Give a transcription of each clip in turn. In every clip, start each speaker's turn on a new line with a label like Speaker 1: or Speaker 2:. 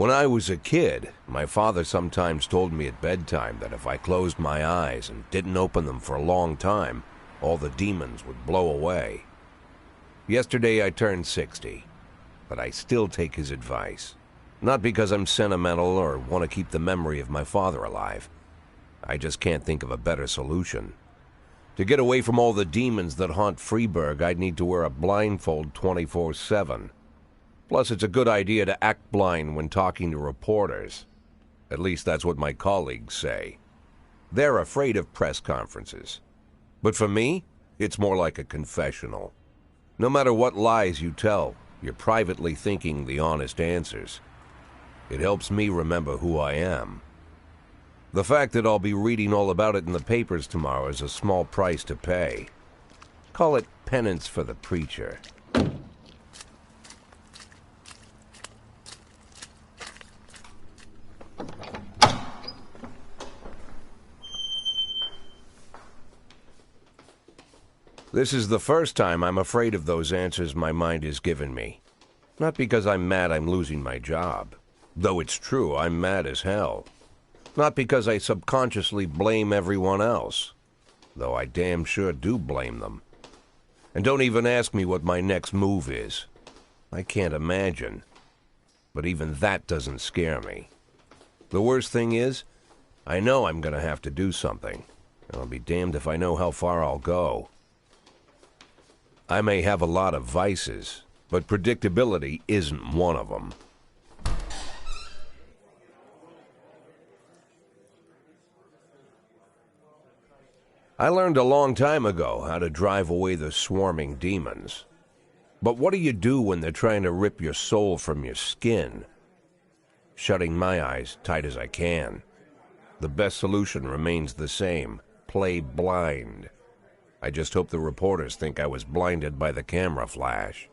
Speaker 1: When I was a kid, my father sometimes told me at bedtime that if I closed my eyes and didn't open them for a long time, all the demons would blow away. Yesterday I turned 60, but I still take his advice. Not because I'm sentimental or want to keep the memory of my father alive. I just can't think of a better solution. To get away from all the demons that haunt Freeburg, I'd need to wear a blindfold 24/7. Plus, it's a good idea to act blind when talking to reporters. At least that's what my colleagues say. They're afraid of press conferences. But for me, it's more like a confessional. No matter what lies you tell, you're privately thinking the honest answers. It helps me remember who I am. The fact that I'll be reading all about it in the papers tomorrow is a small price to pay. Call it penance for the preacher. This is the first time I'm afraid of those answers my mind has given me. Not because I'm mad I'm losing my job. Though it's true, I'm mad as hell. Not because I subconsciously blame everyone else. Though I damn sure do blame them. And don't even ask me what my next move is. I can't imagine. But even that doesn't scare me. The worst thing is, I know I'm gonna have to do something. And I'll be damned if I know how far I'll go. I may have a lot of vices, but predictability isn't one of them. I learned a long time ago how to drive away the swarming demons. But what do you do when they're trying to rip your soul from your skin? Shutting my eyes tight as I can. The best solution remains the same: play blind. I just hope the reporters think I was blinded by the camera flash.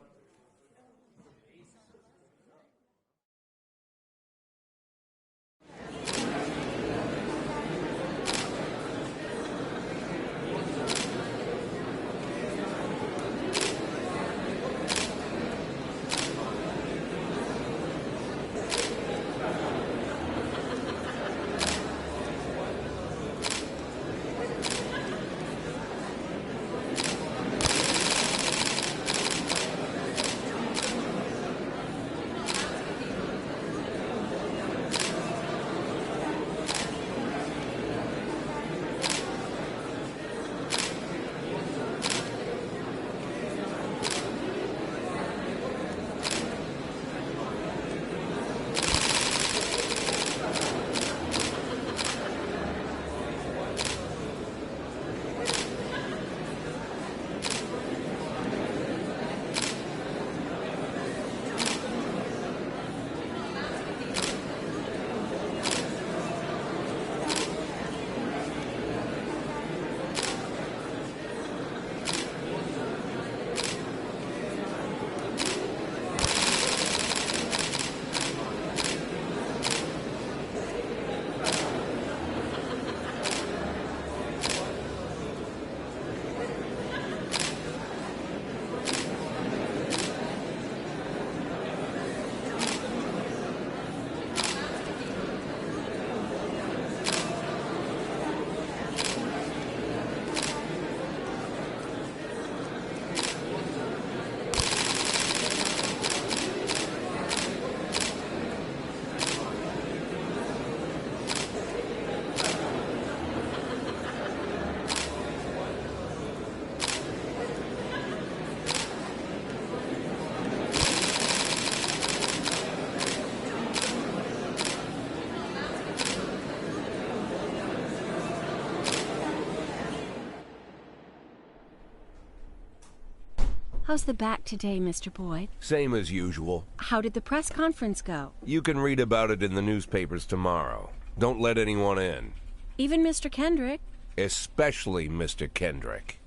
Speaker 2: How's the back today, Mr. Boyd?
Speaker 1: Same as usual.
Speaker 2: How did the press conference go?
Speaker 1: You can read about it in the newspapers tomorrow. Don't let anyone in.
Speaker 2: Even Mr. Kendrick?
Speaker 1: Especially Mr. Kendrick.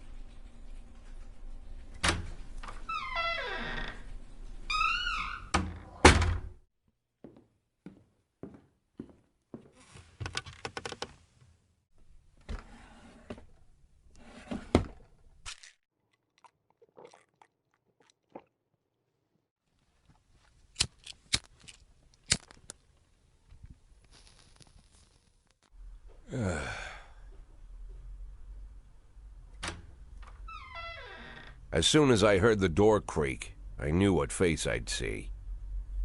Speaker 1: As soon as I heard the door creak, I knew what face I'd see.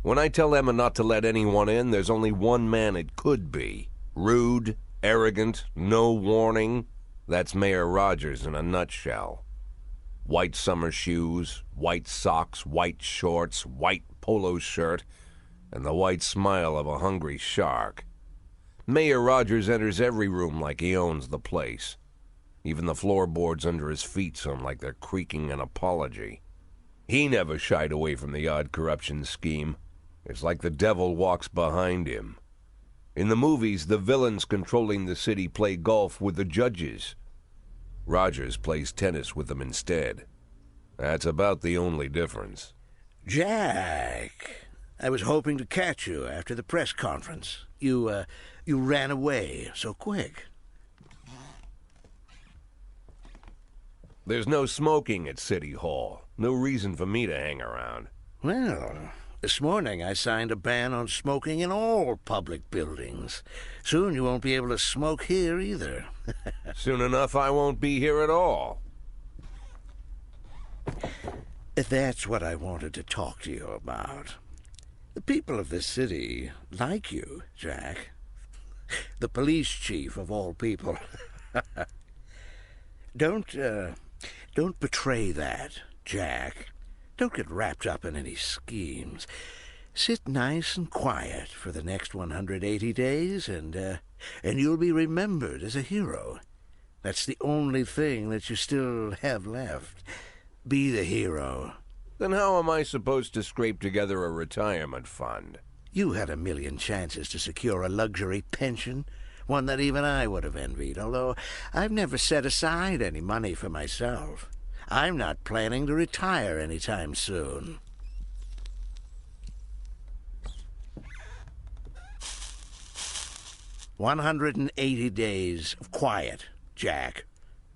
Speaker 1: When I tell Emma not to let anyone in, there's only one man it could be. Rude, arrogant, no warning. That's Mayor Rogers in a nutshell. White summer shoes, white socks, white shorts, white polo shirt, and the white smile of a hungry shark. Mayor Rogers enters every room like he owns the place. Even the floorboards under his feet sound like they're creaking an apology. He never shied away from the odd corruption scheme. It's like the devil walks behind him. In the movies, the villains controlling the city play golf with the judges. Rogers plays tennis with them instead. That's about the only difference.
Speaker 3: Jack, I was hoping to catch you after the press conference. You ran away so quick.
Speaker 1: There's no smoking at City Hall. No reason for me to hang around.
Speaker 3: Well, this morning I signed a ban on smoking in all public buildings. Soon you won't be able to smoke here either.
Speaker 1: Soon enough I won't be here at all.
Speaker 3: That's what I wanted to talk to you about. The people of this city like you, Jack. The police chief of all people. Don't betray that, Jack. Don't get wrapped up in any schemes. Sit nice and quiet for the next 180 days, and you'll be remembered as a hero. That's the only thing that you still have left. Be the hero.
Speaker 1: Then how am I supposed to scrape together a retirement fund?
Speaker 3: You had 1,000,000 chances to secure a luxury pension, one that even I would have envied, although I've never set aside any money for myself. I'm not planning to retire anytime soon. "180 days of quiet, Jack.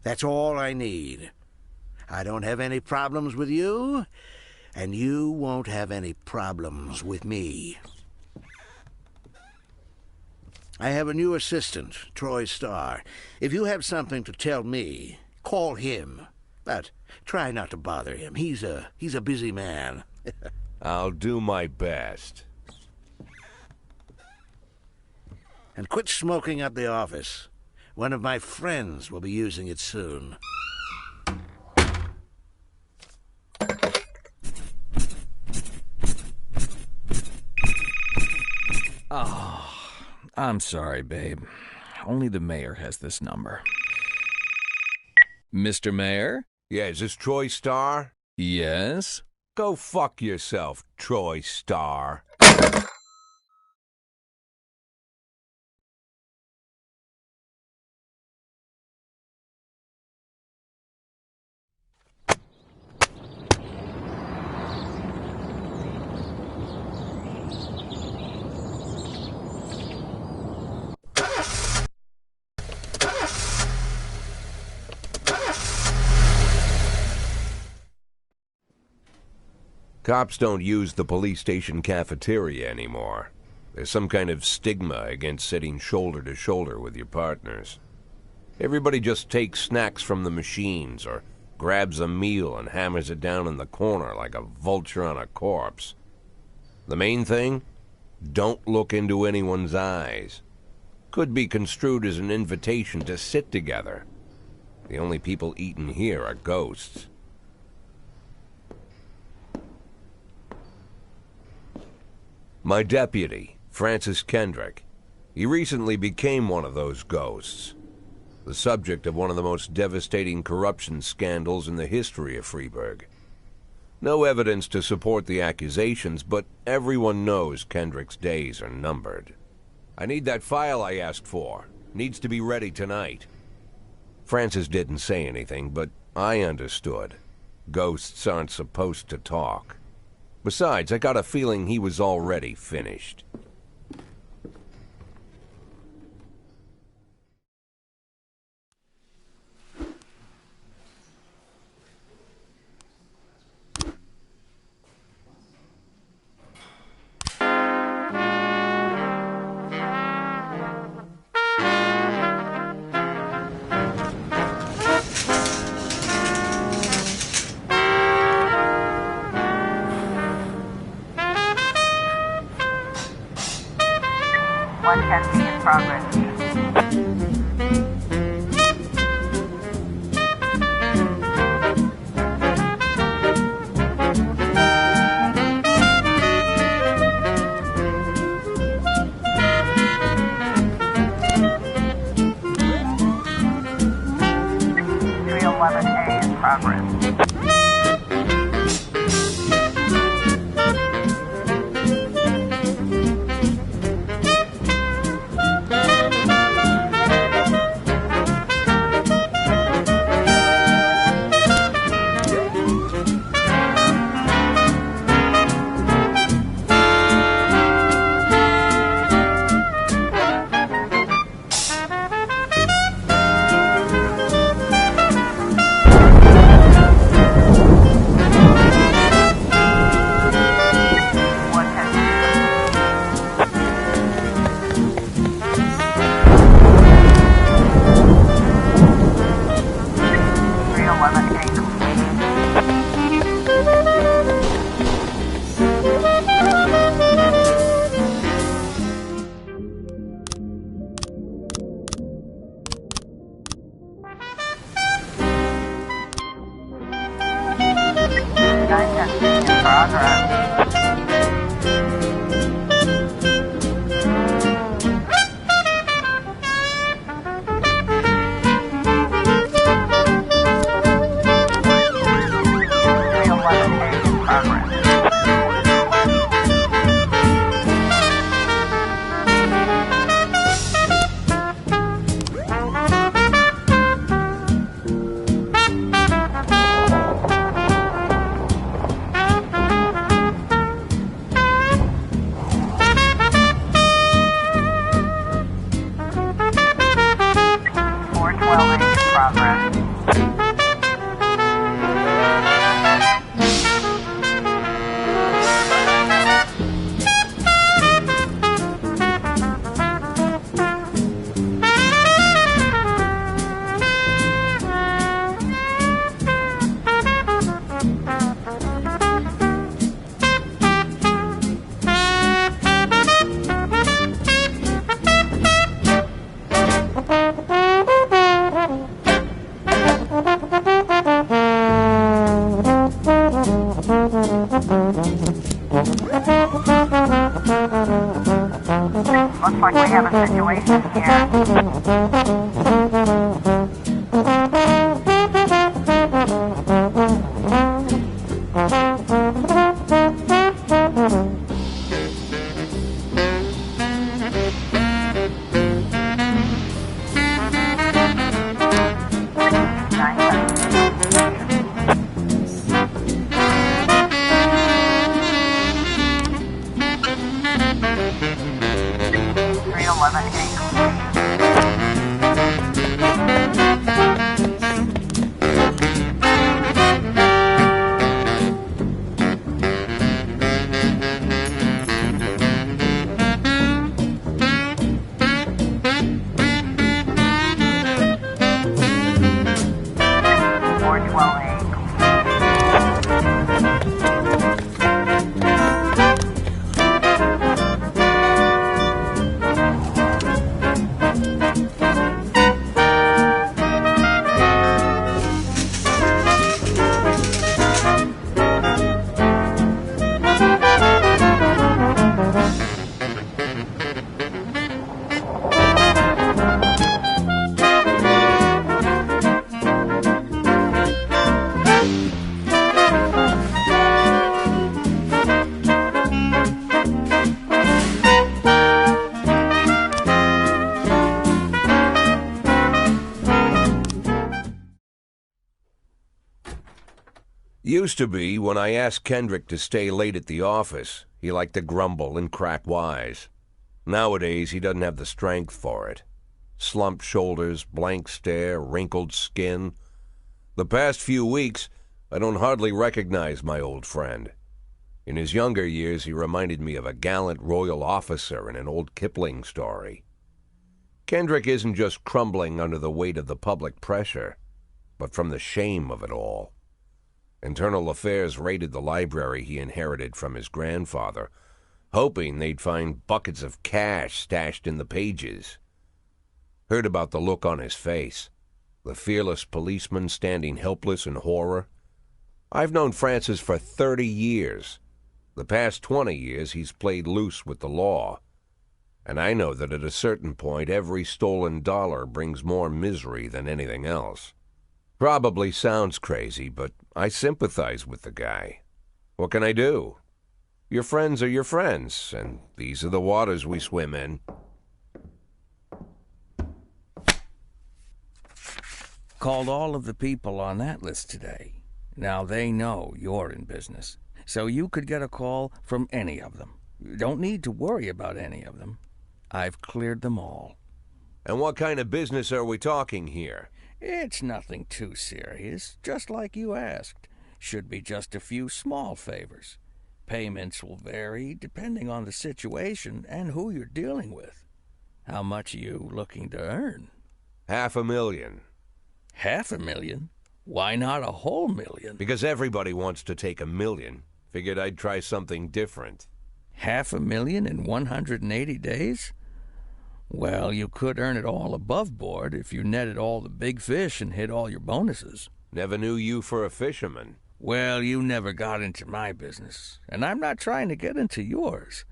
Speaker 3: That's all I need. I don't have any problems with you, and you won't have any problems with me. I have a new assistant, Troy Starr. If you have something to tell me, call him. But try not to bother him. He's a busy man."
Speaker 1: I'll do my best.
Speaker 3: "And quit smoking up the office. One of my friends will be using it soon."
Speaker 4: Oh, I'm sorry, babe. Only the mayor has this number. Mr. Mayor?
Speaker 1: Yeah, is this Troy Starr?
Speaker 4: Yes?
Speaker 1: Go fuck yourself, Troy Starr. Cops don't use the police station cafeteria anymore. There's some kind of stigma against sitting shoulder to shoulder with your partners. Everybody just takes snacks from the machines or grabs a meal and hammers it down in the corner like a vulture on a corpse. The main thing? Don't look into anyone's eyes. Could be construed as an invitation to sit together. The only people eating here are ghosts. My deputy, Francis Kendrick. He recently became one of those ghosts. The subject of one of the most devastating corruption scandals in the history of Freeburg. No evidence to support the accusations, but everyone knows Kendrick's days are numbered. I need that file I asked for. Needs to be ready tonight. Francis didn't say anything, but I understood. Ghosts aren't supposed to talk. Besides, I got a feeling he was already finished.
Speaker 5: 110 in progress. Progress. Looks like we have a situation here.
Speaker 1: Used to be, when I asked Kendrick to stay late at the office, he liked to grumble and crack wise. Nowadays, he doesn't have the strength for it. Slumped shoulders, blank stare, wrinkled skin. The past few weeks, I don't hardly recognize my old friend. In his younger years, he reminded me of a gallant royal officer in an old Kipling story. Kendrick isn't just crumbling under the weight of the public pressure, but from the shame of it all. Internal Affairs raided the library he inherited from his grandfather, hoping they'd find buckets of cash stashed in the pages. Heard about the look on his face, the fearless policeman standing helpless in horror. I've known Francis for 30 years. The past 20 years he's played loose with the law. And I know that at a certain point every stolen dollar brings more misery than anything else. Probably sounds crazy, but I sympathize with the guy. What can I do? Your friends are your friends, and these are the waters we swim in.
Speaker 4: Called all of the people on that list today. Now they know you're in business, so you could get a call from any of them. You don't need to worry about any of them. I've cleared them all.
Speaker 1: And what kind of business are we talking here?
Speaker 4: It's nothing too serious, just like you asked. Should be just a few small favors. Payments will vary depending on the situation and who you're dealing with. How much are you looking to earn?
Speaker 1: $500,000.
Speaker 4: $500,000? Why not a whole million?
Speaker 1: Because everybody wants to take $1 million. Figured I'd try something different.
Speaker 4: $500,000 in 180 days? Well, you could earn it all above board if you netted all the big fish and hit all your bonuses.
Speaker 1: Never knew you for a fisherman.
Speaker 4: Well, you never got into my business, and I'm not trying to get into yours.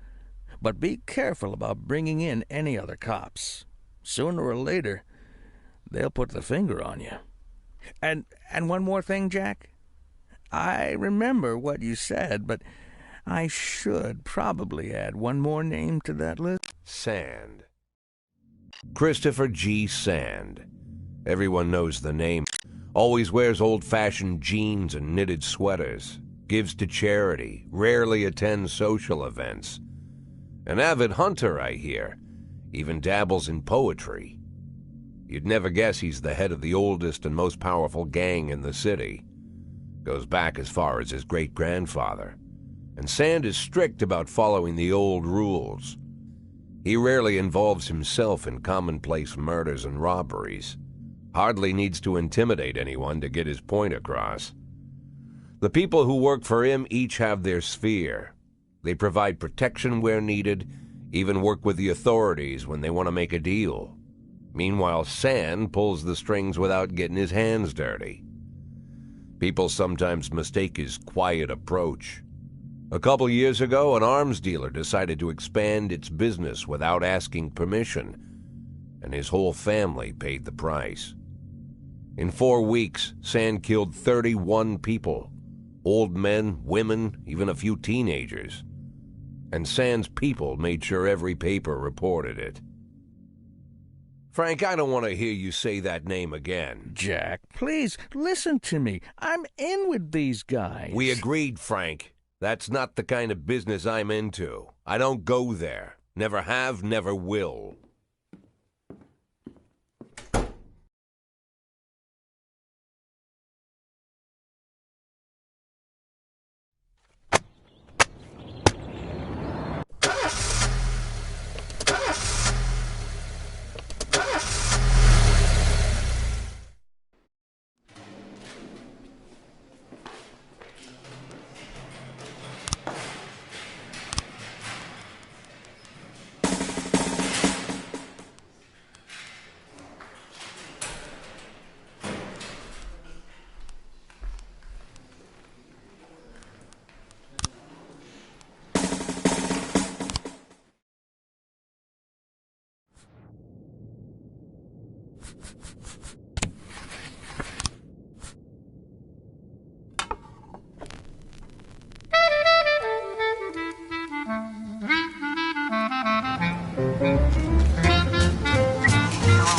Speaker 4: But be careful about bringing in any other cops. Sooner or later, they'll put the finger on you. And one more thing, Jack. I remember what you said, but I should probably add one more name to that list.
Speaker 1: Sand. Christopher G. Sand. Everyone knows the name. Always wears old-fashioned jeans and knitted sweaters. Gives to charity. Rarely attends social events. An avid hunter, I hear. Even dabbles in poetry. You'd never guess he's the head of the oldest and most powerful gang in the city. Goes back as far as his great-grandfather. And Sand is strict about following the old rules. He rarely involves himself in commonplace murders and robberies. Hardly needs to intimidate anyone to get his point across. The people who work for him each have their sphere. They provide protection where needed, even work with the authorities when they want to make a deal. Meanwhile, Sand pulls the strings without getting his hands dirty. People sometimes mistake his quiet approach. A couple years ago, an arms dealer decided to expand its business without asking permission, and his whole family paid the price. In 4 weeks, Sand killed 31 people, old men, women, even a few teenagers. And Sand's people made sure every paper reported it. Frank, I don't want to hear you say that name again.
Speaker 4: Jack, please, listen to me. I'm in with these guys.
Speaker 1: We agreed, Frank. That's not the kind of business I'm into. I don't go there. Never have, never will.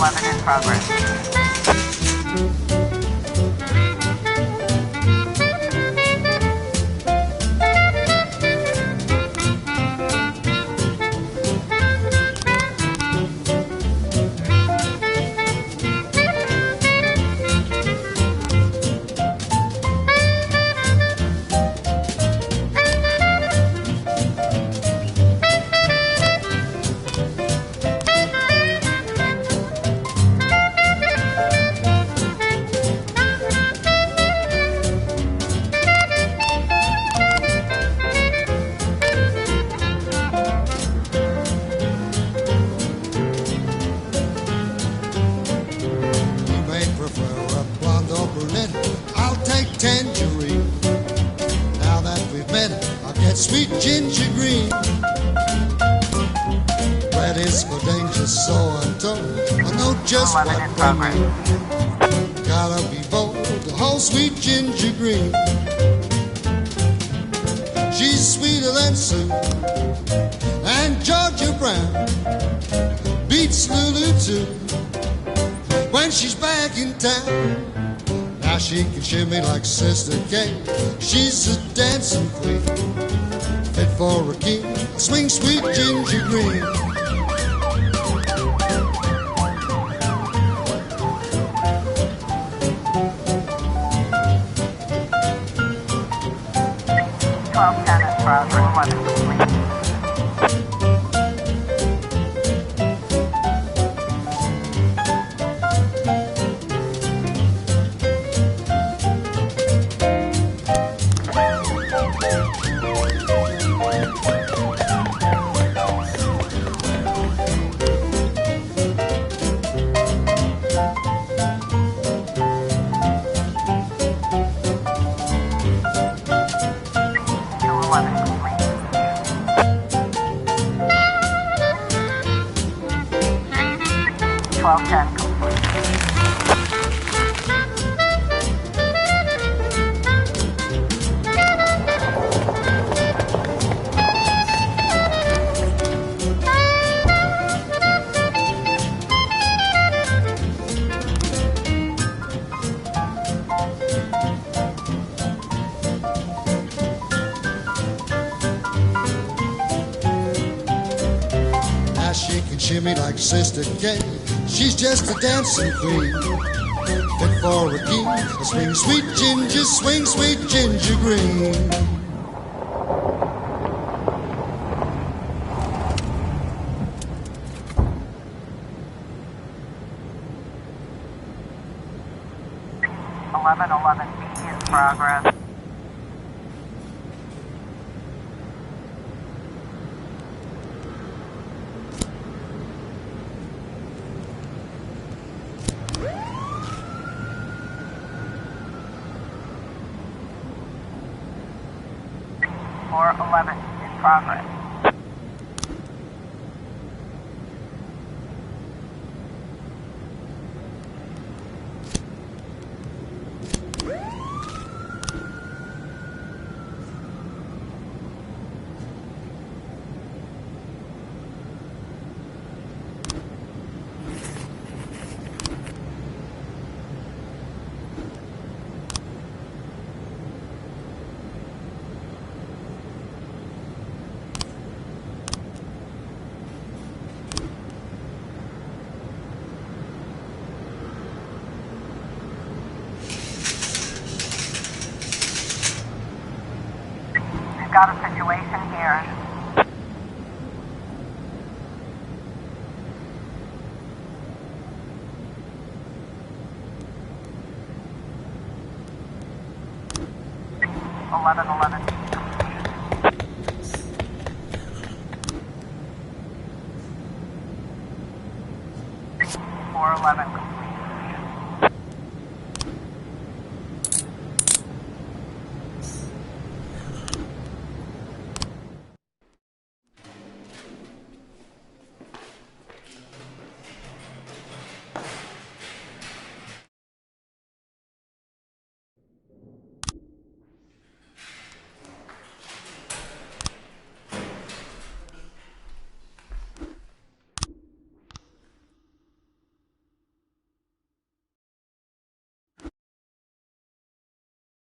Speaker 5: Pt1 in progress.
Speaker 6: Get sweet ginger green. Red is for danger, so I'm told. I know just what they mean. Gotta be bold, the whole sweet ginger green. She's sweeter than Sue and Georgia Brown. Beats Lulu too when she's back in town. Now she can shimmy like Sister Kate. She's a dancing queen, fit for a king. Swing sweet ginger green.
Speaker 5: Tennis progress 11 complete.
Speaker 6: Shimmy like Sister Kate. She's just a dancing queen, fit for a king. Swing sweet ginger, swing sweet ginger green.
Speaker 5: .11 B in progress. Or 11 in progress. Got a situation here. .11 411